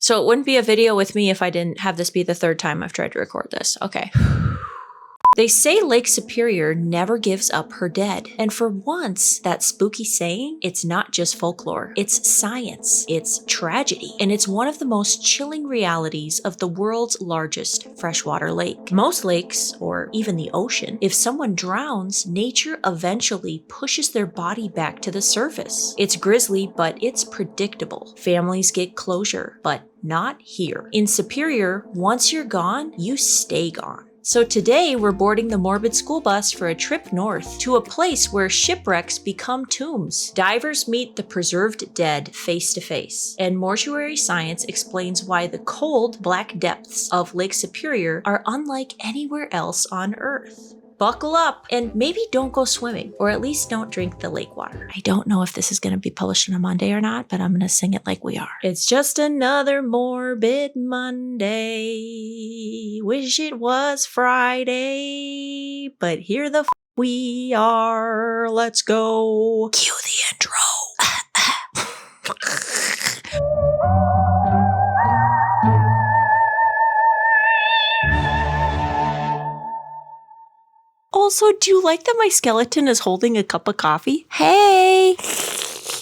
So it wouldn't be a video with me if I didn't have this be the third time I've tried to record this. Okay. They say Lake Superior never gives up her dead. And for once, that spooky saying, it's not just folklore. It's science. It's tragedy. And it's one of the most chilling realities of the world's largest freshwater lake. Most lakes, or even the ocean, if someone drowns, nature eventually pushes their body back to the surface. It's grisly, but it's predictable. Families get closure, but not here. In Superior, once you're gone, you stay gone. So today we're boarding the Morbid school bus for a trip north to a place where shipwrecks become tombs. Divers meet the preserved dead face to face, and mortuary science explains why the cold, black depths of Lake Superior are unlike anywhere else on Earth. Buckle up and maybe don't go swimming, or at least don't drink the lake water. I don't know if this is going to be published on a Monday or not, but I'm going to sing it like we are. It's just another morbid Monday. Wish it was Friday, but here the we are. Let's go. Cue the intro. Also, do you like that my skeleton is holding a cup of coffee? Hey!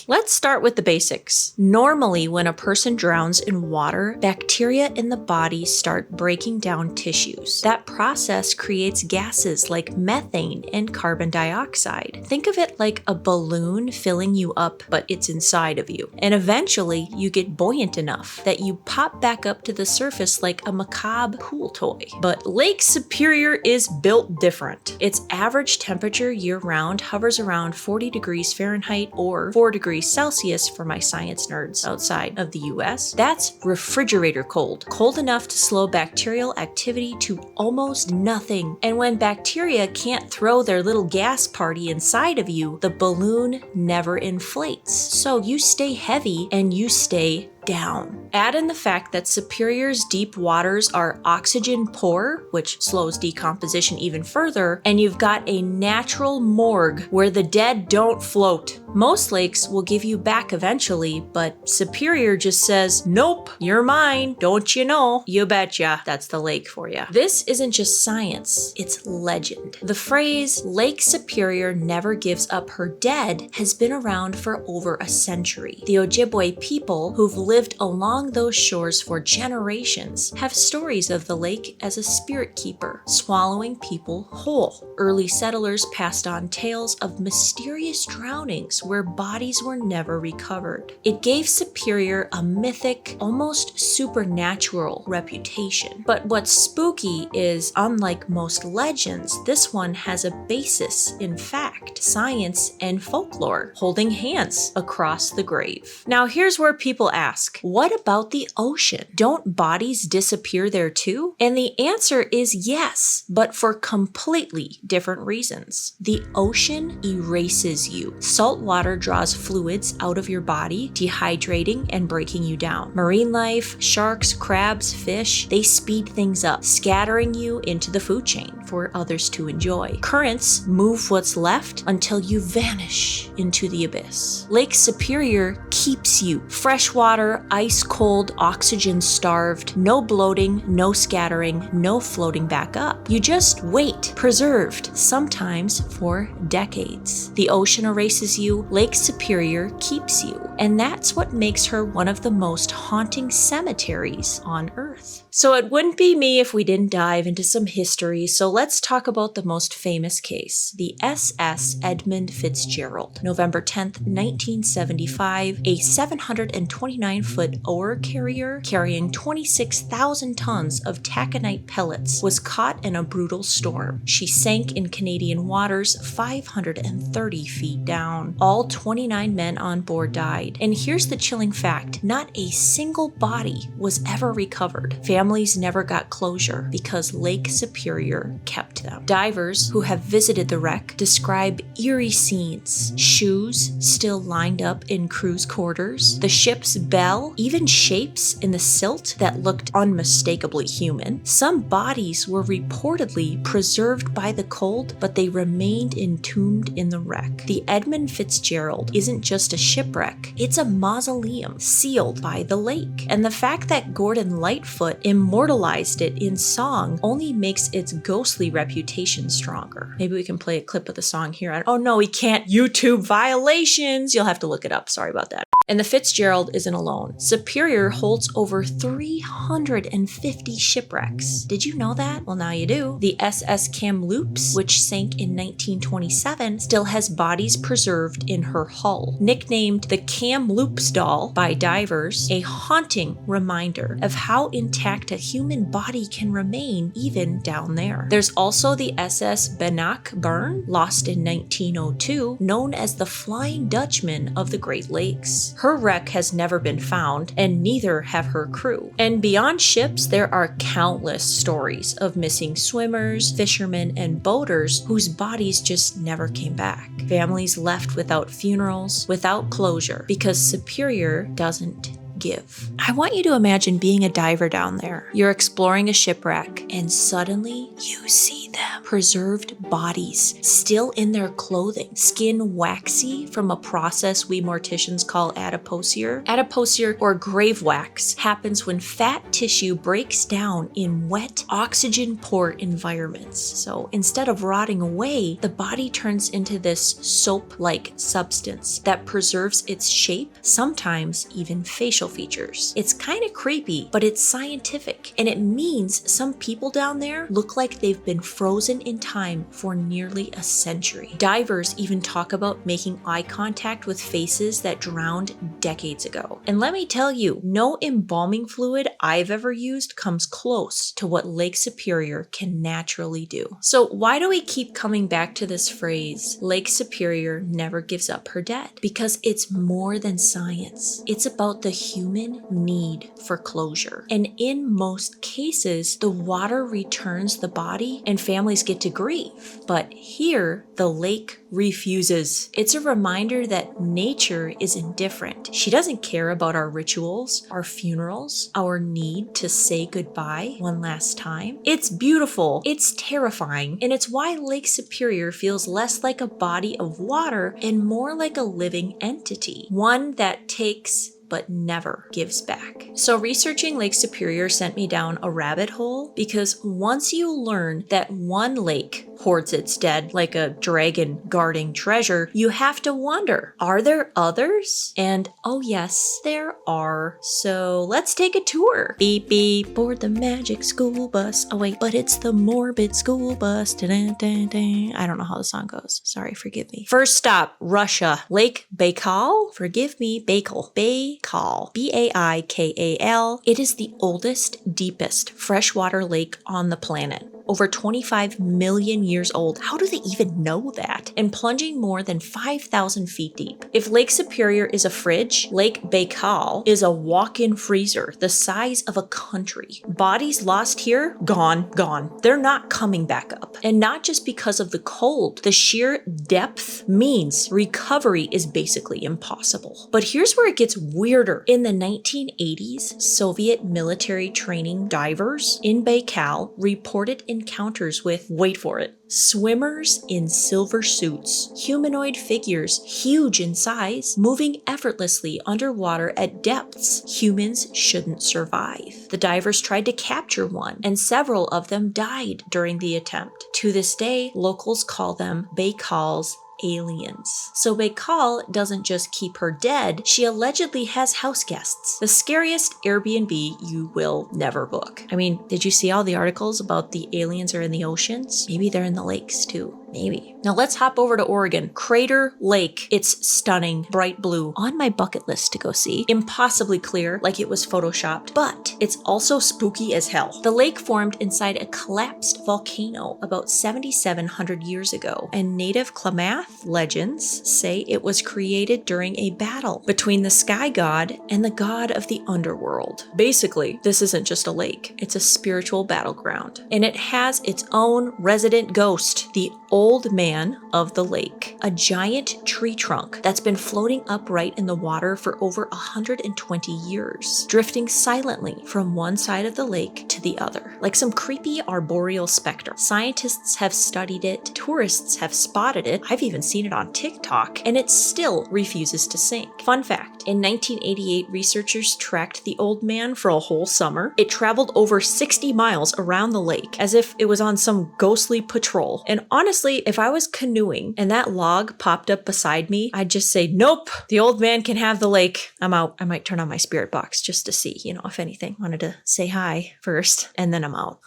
Let's start with the basics. Normally, when a person drowns in water, bacteria in the body start breaking down tissues. That process creates gases like methane and carbon dioxide. Think of it like a balloon filling you up, but it's inside of you. And eventually, you get buoyant enough that you pop back up to the surface like a macabre pool toy. But Lake Superior is built different. Its average temperature year-round hovers around 40 degrees Fahrenheit or 4 degrees Celsius for my science nerds outside of the US. That's refrigerator cold. Cold enough to slow bacterial activity to almost nothing. And when bacteria can't throw their little gas party inside of you, the balloon never inflates. So you stay heavy and you stay down. Add in the fact that Superior's deep waters are oxygen poor, which slows decomposition even further, and you've got a natural morgue where the dead don't float. Most lakes will give you back eventually, but Superior just says, nope, you're mine, don't you know? You betcha, that's the lake for you. This isn't just science, it's legend. The phrase, Lake Superior never gives up her dead, has been around for over a century. The Ojibwe people, who've lived along those shores for generations, have stories of the lake as a spirit keeper, swallowing people whole. Early settlers passed on tales of mysterious drownings where bodies were never recovered. It gave Superior a mythic, almost supernatural reputation. But what's spooky is, unlike most legends, this one has a basis in fact, science, and folklore, holding hands across the grave. Now here's where people ask, what about the ocean? Don't bodies disappear there too? And the answer is yes, but for completely different reasons. The ocean erases you. Salt water draws fluids out of your body, dehydrating and breaking you down. Marine life, sharks, crabs, fish, they speed things up, scattering you into the food chain for others to enjoy. Currents move what's left until you vanish into the abyss. Lake Superior keeps you. Freshwater, ice cold, oxygen starved, no bloating, no scattering, no floating back up. You just wait, preserved, sometimes for decades. The ocean erases you, Lake Superior keeps you, and that's what makes her one of the most haunting cemeteries on Earth. So it wouldn't be me if we didn't dive into some history, so let's talk about the most famous case, the SS Edmund Fitzgerald. November 10th, 1975, a 729-foot ore carrier carrying 26,000 tons of taconite pellets was caught in a brutal storm. She sank in Canadian waters 530 feet down. All 29 men on board died. And here's the chilling fact, not a single body was ever recovered. Families never got closure because Lake Superior kept them. Divers who have visited the wreck describe eerie scenes. Shoes still lined up in crew's quarters. The ship's bell Hell, even shapes in the silt that looked unmistakably human. Some bodies were reportedly preserved by the cold, but they remained entombed in the wreck. The Edmund Fitzgerald isn't just a shipwreck, it's a mausoleum sealed by the lake. And the fact that Gordon Lightfoot immortalized it in song only makes its ghostly reputation stronger. Maybe we can play a clip of the song here. Oh no, we can't. YouTube violations. You'll have to look it up. Sorry about that. And the Fitzgerald isn't alone. Superior holds over 350 shipwrecks. Did you know that? Well, now you do. The SS Kamloops, which sank in 1927, still has bodies preserved in her hull. Nicknamed the Kamloops doll by divers, a haunting reminder of how intact a human body can remain even down there. There's also the SS Bannockburn, lost in 1902, known as the Flying Dutchman of the Great Lakes. Her wreck has never been found, and neither have her crew. And beyond ships, there are countless stories of missing swimmers, fishermen, and boaters whose bodies just never came back. Families left without funerals, without closure, because Superior doesn't give. I want you to imagine being a diver down there. You're exploring a shipwreck, and suddenly you see them. Preserved bodies, still in their clothing, skin waxy from a process we morticians call adipocere. Adipocere, or grave wax, happens when fat tissue breaks down in wet, oxygen-poor environments. So instead of rotting away, the body turns into this soap-like substance that preserves its shape, sometimes even facial features. It's kind of creepy, but it's scientific, and it means some people down there look like they've been frozen in time for nearly a century. Divers even talk about making eye contact with faces that drowned decades ago. And let me tell you, no embalming fluid I've ever used comes close to what Lake Superior can naturally do. So why do we keep coming back to this phrase, Lake Superior never gives up her dead? Because it's more than science. It's about the human need for closure. And in most cases, the water returns the body and families get to grieve. But here, the lake refuses. It's a reminder that nature is indifferent. She doesn't care about our rituals, our funerals, our need to say goodbye one last time. It's beautiful, it's terrifying, and it's why Lake Superior feels less like a body of water and more like a living entity, one that takes but never gives back. So researching Lake Superior sent me down a rabbit hole, because once you learn that one lake hoards its dead like a dragon guarding treasure, you have to wonder, are there others? And oh yes, there are. So let's take a tour. Beep beep, board the magic school bus. Oh wait, but it's the morbid school bus. Da-da-da-da. I don't know how the song goes. Sorry, forgive me. First stop, Russia. Lake Baikal. Forgive me, Baikal. Baikal. B-A-I-K-A-L. It is the oldest, deepest freshwater lake on the planet. Over 25 million years old. How do they even know that? And plunging more than 5,000 feet deep. If Lake Superior is a fridge, Lake Baikal is a walk-in freezer the size of a country. Bodies lost here, gone, gone. They're not coming back up. And not just because of the cold. The sheer depth means recovery is basically impossible. But here's where it gets weirder. In the 1980s, Soviet military training divers in Baikal reported encounters with, wait for it, swimmers in silver suits, humanoid figures huge in size, moving effortlessly underwater at depths humans shouldn't survive. The divers tried to capture one, and several of them died during the attempt. To this day, locals call them Baikal's aliens. So Baikal doesn't just keep her dead, she allegedly has house guests. The scariest Airbnb you will never book. I mean, did you see all the articles about the aliens are in the oceans? Maybe they're in the lakes too. Maybe. Now let's hop over to Oregon. Crater Lake. It's stunning, bright blue. On my bucket list to go see. Impossibly clear, like it was photoshopped, but it's also spooky as hell. The lake formed inside a collapsed volcano about 7,700 years ago, and native Klamath legends say it was created during a battle between the sky god and the god of the underworld. Basically, this isn't just a lake, it's a spiritual battleground, and it has its own resident ghost, the Old Man of the Lake, a giant tree trunk that's been floating upright in the water for over 120 years, drifting silently from one side of the lake to the other, like some creepy arboreal specter. Scientists have studied it, tourists have spotted it, I've even seen it on TikTok, and it still refuses to sink. Fun fact, in 1988, researchers tracked the old man for a whole summer. It traveled over 60 miles around the lake as if it was on some ghostly patrol. And honestly, if I was canoeing and that log popped up beside me, I'd just say, nope, the old man can have the lake. I'm out. I might turn on my spirit box just to see, if anything. Wanted to say hi first, and then I'm out.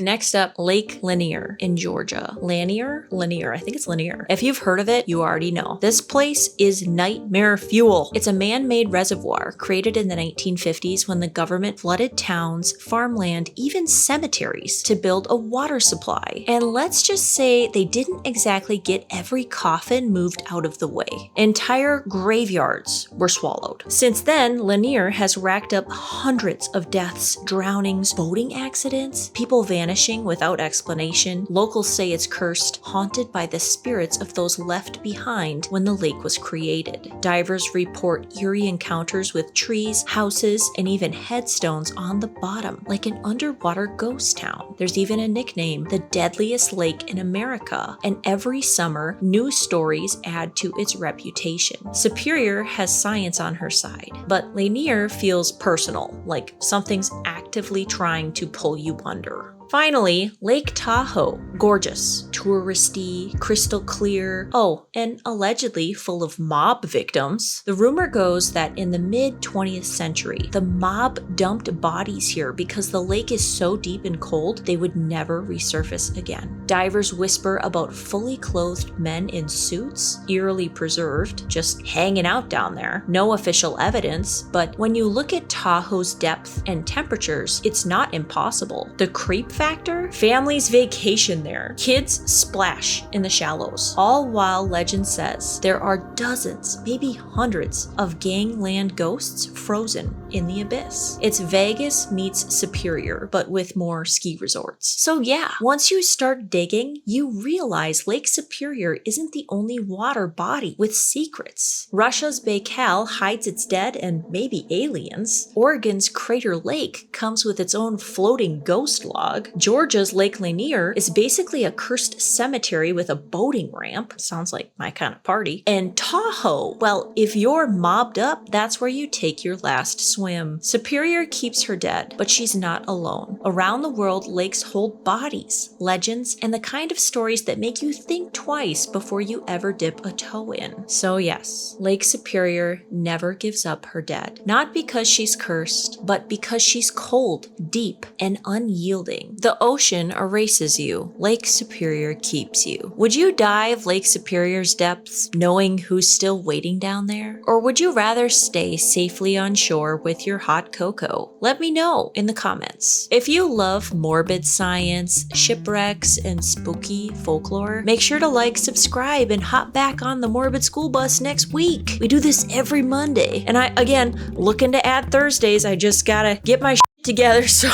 Next up, Lake Lanier in Georgia. Lanier? I think it's Lanier. If you've heard of it, you already know. This place is nightmare fuel. It's a man-made reservoir created in the 1950s when the government flooded towns, farmland, even cemeteries to build a water supply. And let's just say they didn't exactly get every coffin moved out of the way. Entire graveyards were swallowed. Since then, Lanier has racked up hundreds of deaths, drownings, boating accidents, people vanishing without explanation. Locals say it's cursed, haunted by the spirits of those left behind when the lake was created. Divers report eerie encounters with trees, houses, and even headstones on the bottom, like an underwater ghost town. There's even a nickname, the deadliest lake in America, and every summer, new stories add to its reputation. Superior has science on her side, but Lanier feels personal, like something's actively trying to pull you under. Finally, Lake Tahoe. Gorgeous, touristy, crystal clear, and allegedly full of mob victims. The rumor goes that in the mid-20th century, the mob dumped bodies here because the lake is so deep and cold, they would never resurface again. Divers whisper about fully clothed men in suits, eerily preserved, just hanging out down there. No official evidence, but when you look at Tahoe's depth and temperatures, it's not impossible. The creep factor? Families vacation there. Kids splash in the shallows. All while legend says there are dozens, maybe hundreds of gangland ghosts frozen in the abyss. It's Vegas meets Superior, but with more ski resorts. So yeah, once you start digging, you realize Lake Superior isn't the only water body with secrets. Russia's Baikal hides its dead and maybe aliens. Oregon's Crater Lake comes with its own floating ghost log. Georgia's Lake Lanier is basically a cursed cemetery with a boating ramp. Sounds like my kind of party. And Tahoe, well, if you're mobbed up, that's where you take your last swim. Superior keeps her dead, but she's not alone. Around the world, lakes hold bodies, legends, and the kind of stories that make you think twice before you ever dip a toe in. So yes, Lake Superior never gives up her dead. Not because she's cursed, but because she's cold, deep, and unyielding. The ocean erases you. Lake Superior keeps you. Would you dive Lake Superior's depths knowing who's still waiting down there? Or would you rather stay safely on shore with your hot cocoa? Let me know in the comments. If you love morbid science, shipwrecks, and spooky folklore, make sure to like, subscribe, and hop back on the Morbid School Bus next week. We do this every Monday. And looking to add Thursdays. I just gotta get my together so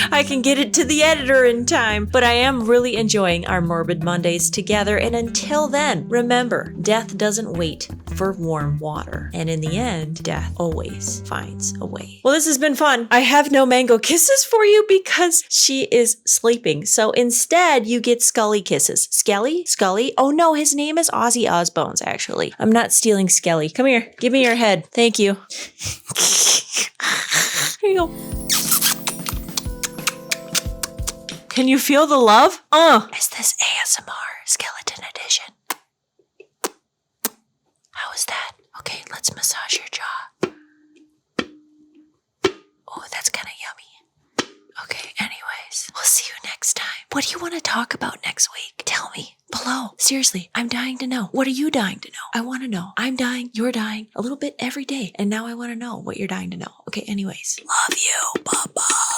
I can get it to the editor in time. But I am really enjoying our Morbid Mondays together, and until then, remember, death doesn't wait for warm water. And in the end, death always finds a way. Well, this has been fun. I have no mango kisses for you because she is sleeping. So instead, you get Scully kisses. Skelly? Scully? Oh no, his name is Ozzy Osbones, actually. I'm not stealing Skelly. Come here. Give me your head. Thank you. Here you go. Can you feel the love? Is this ASMR Skeleton Edition? How is that? Okay, let's massage your jaw. Oh, that's kind of yummy. Okay, anyways, we'll see you next time. What do you want to talk about next week? Tell me below. Seriously, I'm dying to know. What are you dying to know? I want to know. I'm dying, you're dying, a little bit every day. And now I want to know what you're dying to know. Okay, anyways. Love you. Bye-bye.